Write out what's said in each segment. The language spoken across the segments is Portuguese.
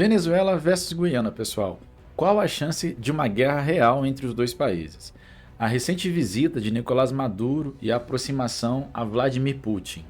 Venezuela versus Guiana, pessoal. Qual a chance de uma guerra real entre os dois países? A recente visita de Nicolás Maduro e a aproximação a Vladimir Putin.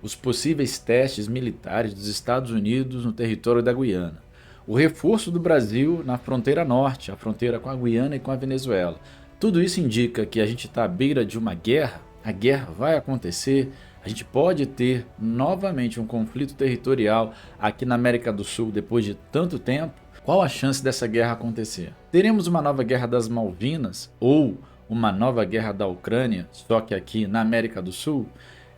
Os possíveis testes militares dos Estados Unidos no território da Guiana. O reforço do Brasil na fronteira norte, a fronteira com a Guiana e com a Venezuela. Tudo isso indica que a gente está à beira de uma guerra? A guerra vai acontecer? A gente pode ter novamente um conflito territorial aqui na América do Sul depois de tanto tempo? Qual a chance dessa guerra acontecer? Teremos uma nova guerra das Malvinas ou uma nova guerra da Ucrânia, só que aqui na América do Sul?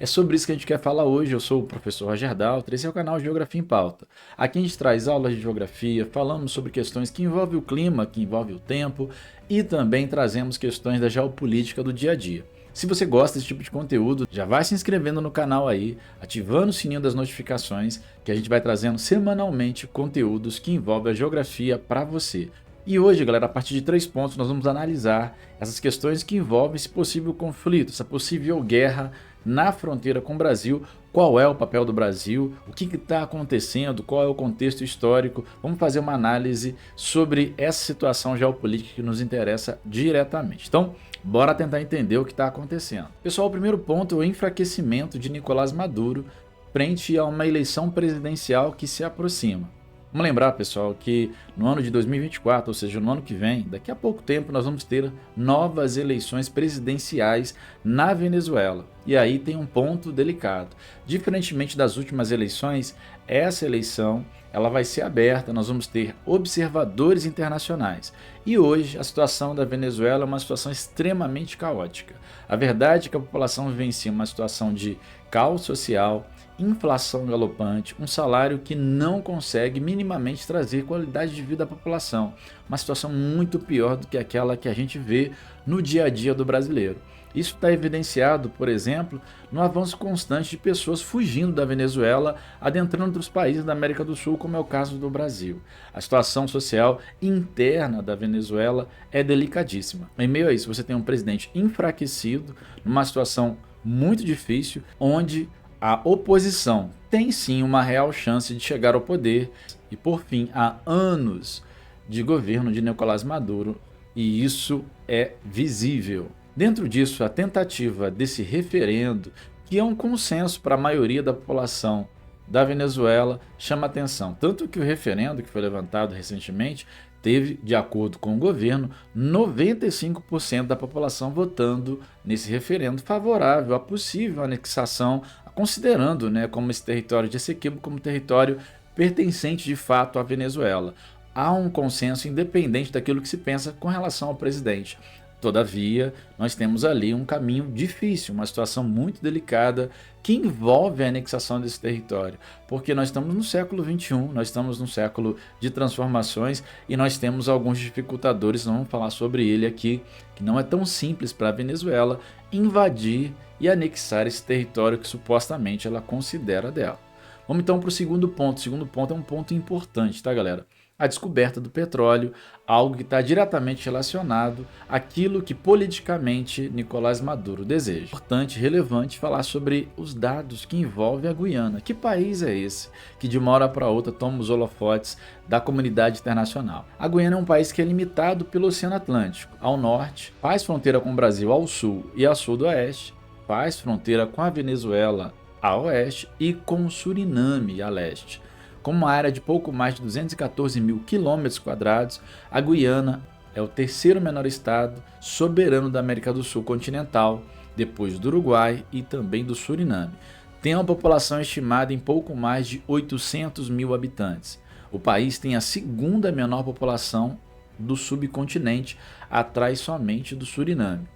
É sobre isso que a gente quer falar hoje. Eu sou o professor Roger Daltri, esse é o canal Geografia em Pauta. Aqui a gente traz aulas de geografia, falamos sobre questões que envolvem o clima, que envolvem o tempo e também trazemos questões da geopolítica do dia a dia. Se você gosta desse tipo de conteúdo, já vai se inscrevendo no canal aí, ativando o sininho das notificações, que a gente vai trazendo semanalmente conteúdos que envolvem a geografia para você. E hoje, galera, a partir de 3 pontos, nós vamos analisar essas questões que envolvem esse possível conflito, essa possível guerra na fronteira com o Brasil. Qual é o papel do Brasil, o que está acontecendo, qual é o contexto histórico. Vamos fazer uma análise sobre essa situação geopolítica que nos interessa diretamente. Então, bora tentar entender o que está acontecendo. Pessoal, o primeiro ponto é o enfraquecimento de Nicolás Maduro frente a uma eleição presidencial que se aproxima. Vamos lembrar, pessoal, que no ano de 2024, ou seja, no ano que vem, daqui a pouco tempo, nós vamos ter novas eleições presidenciais na Venezuela. E aí tem um ponto delicado. Diferentemente das últimas eleições, essa eleição ela vai ser aberta, nós vamos ter observadores internacionais. E hoje a situação da Venezuela é uma situação extremamente caótica. A verdade é que a população vivencia uma situação de caos social, inflação galopante, um salário que não consegue minimamente trazer qualidade de vida à população. Uma situação muito pior do que aquela que a gente vê no dia a dia do brasileiro. Isso está evidenciado, por exemplo, no avanço constante de pessoas fugindo da Venezuela, adentrando outros países da América do Sul, como é o caso do Brasil. A situação social interna da Venezuela é delicadíssima. Em meio a isso, você tem um presidente enfraquecido, numa situação muito difícil, onde a oposição tem sim uma real chance de chegar ao poder e, por fim, há anos de governo de Nicolás Maduro, e isso é visível. Dentro disso, a tentativa desse referendo, que é um consenso para a maioria da população da Venezuela, chama atenção. Tanto que o referendo que foi levantado recentemente teve, de acordo com o governo, 95% da população votando nesse referendo favorável à possível anexação, considerando, como esse território de Essequibo como território pertencente de fato à Venezuela. Há um consenso independente daquilo que se pensa com relação ao presidente. Todavia, nós temos ali um caminho difícil, uma situação muito delicada que envolve a anexação desse território, porque nós estamos no século XXI, nós estamos num século de transformações e nós temos alguns dificultadores, vamos falar sobre ele aqui, que não é tão simples para a Venezuela invadir e anexar esse território que supostamente ela considera dela. Vamos então para o segundo ponto. O segundo ponto é um ponto importante, tá, galera? A descoberta do petróleo, algo que está diretamente relacionado àquilo que politicamente Nicolás Maduro deseja. Importante, relevante falar sobre os dados que envolvem a Guiana. Que país é esse que de uma hora para outra toma os holofotes da comunidade internacional? A Guiana é um país que é limitado pelo Oceano Atlântico. Ao norte, faz fronteira com o Brasil ao sul e a sudoeste, faz fronteira com a Venezuela a oeste e com o Suriname a leste. Com uma área de pouco mais de 214 mil quilômetros quadrados, a Guiana é o terceiro menor estado soberano da América do Sul continental, depois do Uruguai e também do Suriname. Tem uma população estimada em pouco mais de 800 mil habitantes. O país tem a segunda menor população do subcontinente, atrás somente do Suriname.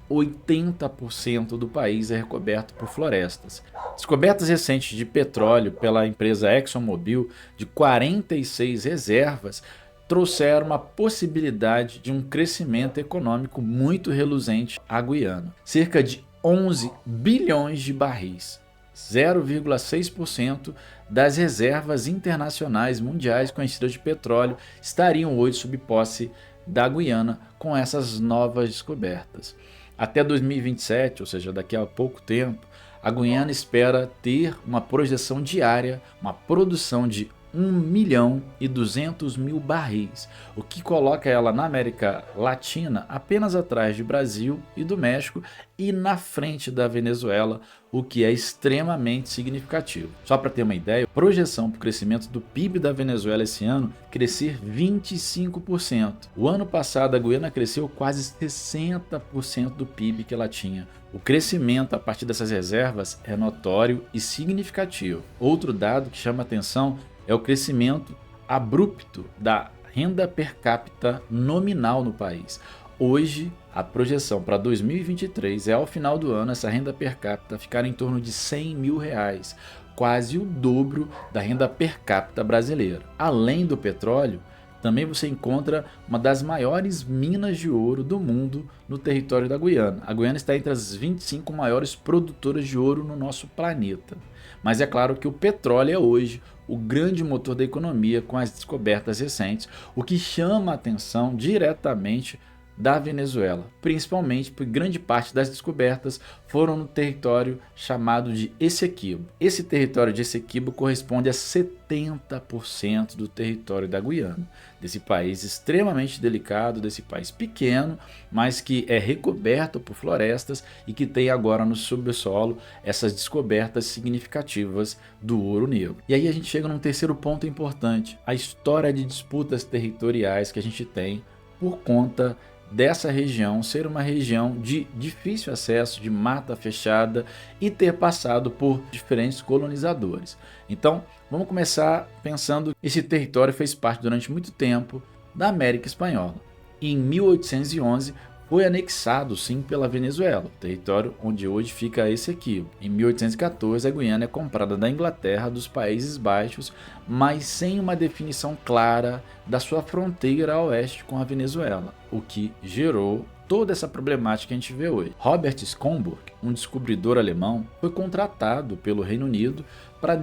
80% do país é recoberto por florestas. Descobertas recentes de petróleo pela empresa ExxonMobil de 46 reservas trouxeram uma possibilidade de um crescimento econômico muito reluzente à Guiana. Cerca de 11 bilhões de barris, 0,6% das reservas internacionais mundiais conhecidas de petróleo estariam hoje sob posse da Guiana com essas novas descobertas. Até 2027, ou seja, daqui a pouco tempo, a Guiana espera ter uma projeção diária, uma produção de 1.200.000 barris, o que coloca ela na América Latina apenas atrás de Brasil e do México e na frente da Venezuela, o que é extremamente significativo. Só para ter uma ideia, a projeção para o crescimento do PIB da Venezuela esse ano crescer 25%. O ano passado a Guiana cresceu quase 60% do PIB que ela tinha. O crescimento a partir dessas reservas é notório e significativo. Outro dado que chama atenção é o crescimento abrupto da renda per capita nominal no país. Hoje, a projeção para 2023 é, ao final do ano, essa renda per capita ficar em torno de R$ 100.000, quase o dobro da renda per capita brasileira. Além do petróleo, também você encontra uma das maiores minas de ouro do mundo no território da Guiana. A Guiana está entre as 25 maiores produtoras de ouro no nosso planeta. Mas é claro que o petróleo é hoje o grande motor da economia com as descobertas recentes, o que chama a atenção diretamente da Venezuela, principalmente porque grande parte das descobertas foram no território chamado de Essequibo. Esse território de Essequibo corresponde a 70% do território da Guiana, desse país extremamente delicado, desse país pequeno, mas que é recoberto por florestas e que tem agora no subsolo essas descobertas significativas do ouro negro. E aí a gente chega num terceiro ponto importante, a história de disputas territoriais que a gente tem por conta dessa região ser uma região de difícil acesso, de mata fechada e ter passado por diferentes colonizadores. Então, vamos começar pensando que esse território fez parte durante muito tempo da América Espanhola. E em 1811 foi anexado sim pela Venezuela, o território onde hoje fica Essequibo. Em 1814 a Guiana é comprada da Inglaterra, dos Países Baixos, mas sem uma definição clara da sua fronteira a oeste com a Venezuela, o que gerou toda essa problemática que a gente vê hoje. Robert Schomburg, um descobridor alemão, foi contratado pelo Reino Unido para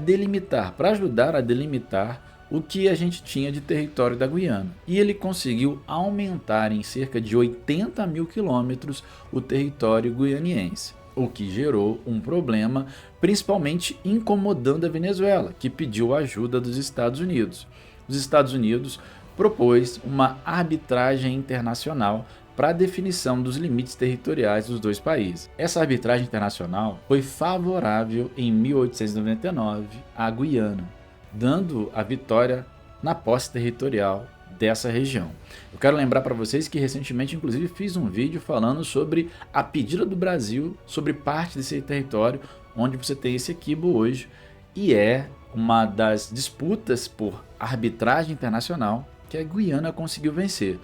ajudar a delimitar o que a gente tinha de território da Guiana. E ele conseguiu aumentar em cerca de 80.000 quilômetros o território guianiense, o que gerou um problema, principalmente incomodando a Venezuela, que pediu a ajuda dos Estados Unidos. Os Estados Unidos propôs uma arbitragem internacional para a definição dos limites territoriais dos dois países. Essa arbitragem internacional foi favorável em 1899 à Guiana, dando a vitória na posse territorial dessa região. Eu quero lembrar para vocês que recentemente, inclusive, fiz um vídeo falando sobre a pedida do Brasil sobre parte desse território onde você tem esse Essequibo hoje, e é uma das disputas por arbitragem internacional que a Guiana conseguiu vencer.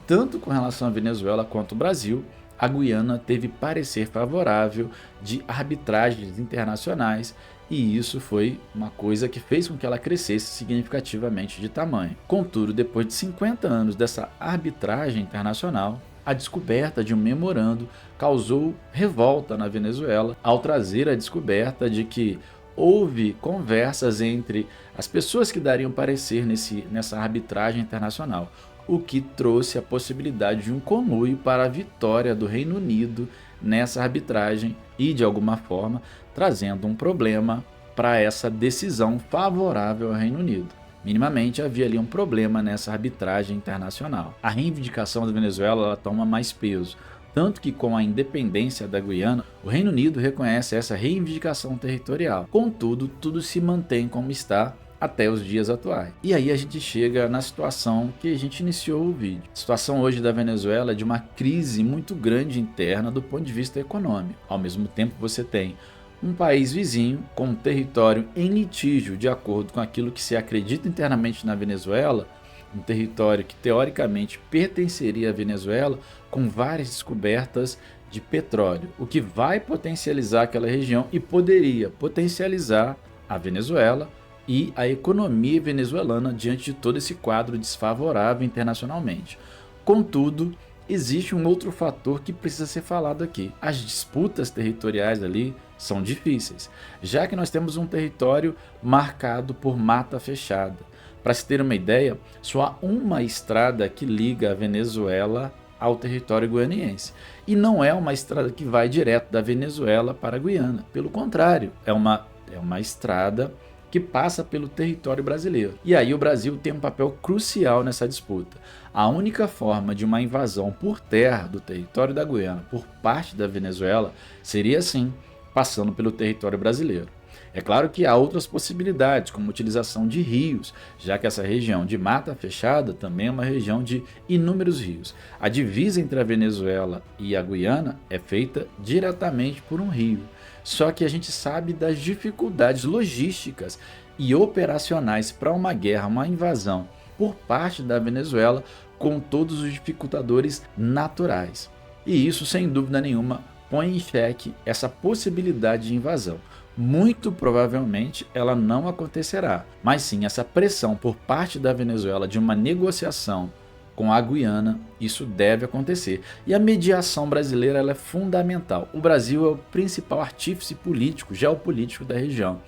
Tanto com relação à Venezuela quanto ao Brasil, a Guiana teve parecer favorável de arbitragens internacionais, e isso foi uma coisa que fez com que ela crescesse significativamente de tamanho. Contudo, depois de 50 anos dessa arbitragem internacional, a descoberta de um memorando causou revolta na Venezuela ao trazer a descoberta de que houve conversas entre as pessoas que dariam parecer nessa arbitragem internacional, o que trouxe a possibilidade de um conluio para a vitória do Reino Unido nessa arbitragem e, de alguma forma, trazendo um problema para essa decisão favorável ao Reino Unido. Minimamente havia ali um problema nessa arbitragem internacional. A reivindicação da Venezuela ela toma mais peso, tanto que com a independência da Guiana, o Reino Unido reconhece essa reivindicação territorial. Contudo, tudo se mantém como está até os dias atuais. E aí a gente chega na situação que a gente iniciou o vídeo. A situação hoje da Venezuela é de uma crise muito grande interna do ponto de vista econômico. Ao mesmo tempo você tem um país vizinho com um território em litígio de acordo com aquilo que se acredita internamente na Venezuela, um território que teoricamente pertenceria à Venezuela, com várias descobertas de petróleo, o que vai potencializar aquela região e poderia potencializar a Venezuela e a economia venezuelana diante de todo esse quadro desfavorável internacionalmente. Contudo, existe um outro fator que precisa ser falado aqui. As disputas territoriais ali são difíceis, já que nós temos um território marcado por mata fechada. Para se ter uma ideia, só há uma estrada que liga a Venezuela ao território guianiense. E não é uma estrada que vai direto da Venezuela para a Guiana. Pelo contrário, é uma estrada que passa pelo território brasileiro. E aí o Brasil tem um papel crucial nessa disputa. A única forma de uma invasão por terra do território da Guiana por parte da Venezuela seria sim passando pelo território brasileiro. É claro que há outras possibilidades, como a utilização de rios, já que essa região de mata fechada também é uma região de inúmeros rios. A divisa entre a Venezuela e a Guiana é feita diretamente por um rio. Só que a gente sabe das dificuldades logísticas e operacionais para uma guerra, uma invasão por parte da Venezuela, com todos os dificultadores naturais. E isso, sem dúvida nenhuma, põe em xeque essa possibilidade de invasão. Muito provavelmente ela não acontecerá, mas sim essa pressão por parte da Venezuela de uma negociação com a Guiana, isso deve acontecer. E a mediação brasileira ela é fundamental. O Brasil é o principal artífice político, geopolítico da região.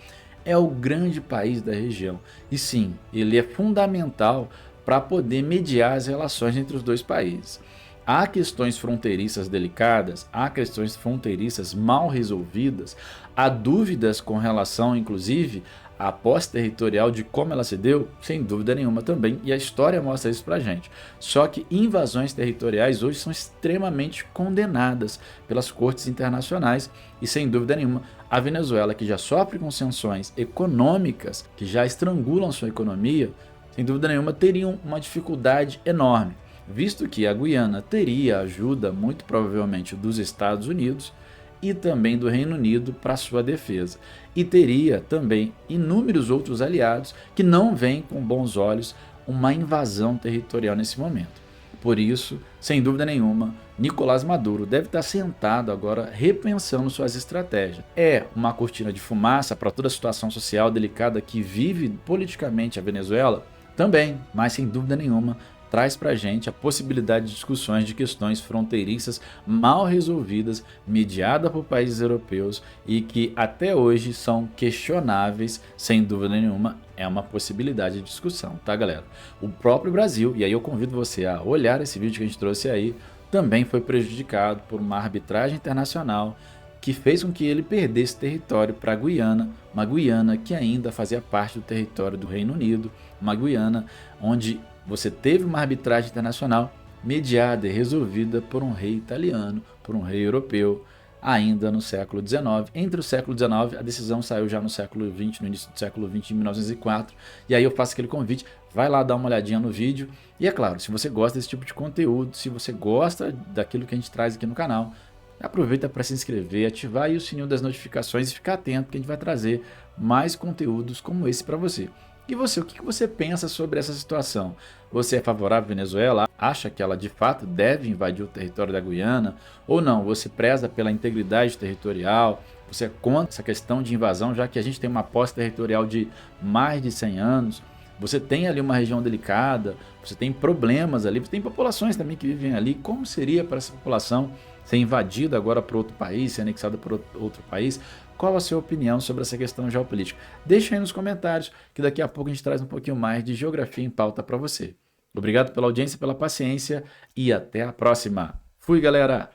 É o grande país da região. E sim, ele é fundamental para poder mediar as relações entre os dois países. Há questões fronteiriças delicadas, há questões fronteiriças mal resolvidas, há dúvidas com relação, inclusive, à posse territorial de como ela se deu, sem dúvida nenhuma também, e a história mostra isso pra gente. Só que invasões territoriais hoje são extremamente condenadas pelas cortes internacionais e, sem dúvida nenhuma, a Venezuela, que já sofre com sanções econômicas, que já estrangulam sua economia, sem dúvida nenhuma teriam uma dificuldade enorme, visto que a Guiana teria ajuda, muito provavelmente, dos Estados Unidos e também do Reino Unido para sua defesa. E teria também inúmeros outros aliados que não veem com bons olhos uma invasão territorial nesse momento. Por isso, sem dúvida nenhuma, Nicolás Maduro deve estar sentado agora repensando suas estratégias. É uma cortina de fumaça para toda a situação social delicada que vive politicamente a Venezuela? Também, mas sem dúvida nenhuma, traz para a gente a possibilidade de discussões de questões fronteiriças mal resolvidas, mediadas por países europeus e que até hoje são questionáveis, sem dúvida nenhuma, é uma possibilidade de discussão, tá galera? O próprio Brasil, e aí eu convido você a olhar esse vídeo que a gente trouxe aí, também foi prejudicado por uma arbitragem internacional que fez com que ele perdesse território para a Guiana, uma Guiana que ainda fazia parte do território do Reino Unido, uma Guiana onde você teve uma arbitragem internacional mediada e resolvida por um rei italiano, por um rei europeu, ainda no século XIX. Entre o século XIX, a decisão saiu já no século XX, no início do século XX, em 1904. E aí eu faço aquele convite, vai lá dar uma olhadinha no vídeo. E é claro, se você gosta desse tipo de conteúdo, se você gosta daquilo que a gente traz aqui no canal, aproveita para se inscrever, ativar aí o sininho das notificações e ficar atento que a gente vai trazer mais conteúdos como esse para você. E você, o que você pensa sobre essa situação? Você é favorável à Venezuela? Acha que ela de fato deve invadir o território da Guiana? Ou não? Você preza pela integridade territorial? Você é contra essa questão de invasão, já que a gente tem uma posse territorial de mais de 100 anos? Você tem ali uma região delicada, você tem problemas ali, você tem populações também que vivem ali. Como seria para essa população ser invadida agora por outro país, ser anexada por outro país? Qual a sua opinião sobre essa questão geopolítica? Deixa aí nos comentários que daqui a pouco a gente traz um pouquinho mais de geografia em pauta para você. Obrigado pela audiência, pela paciência e até a próxima. Fui, galera!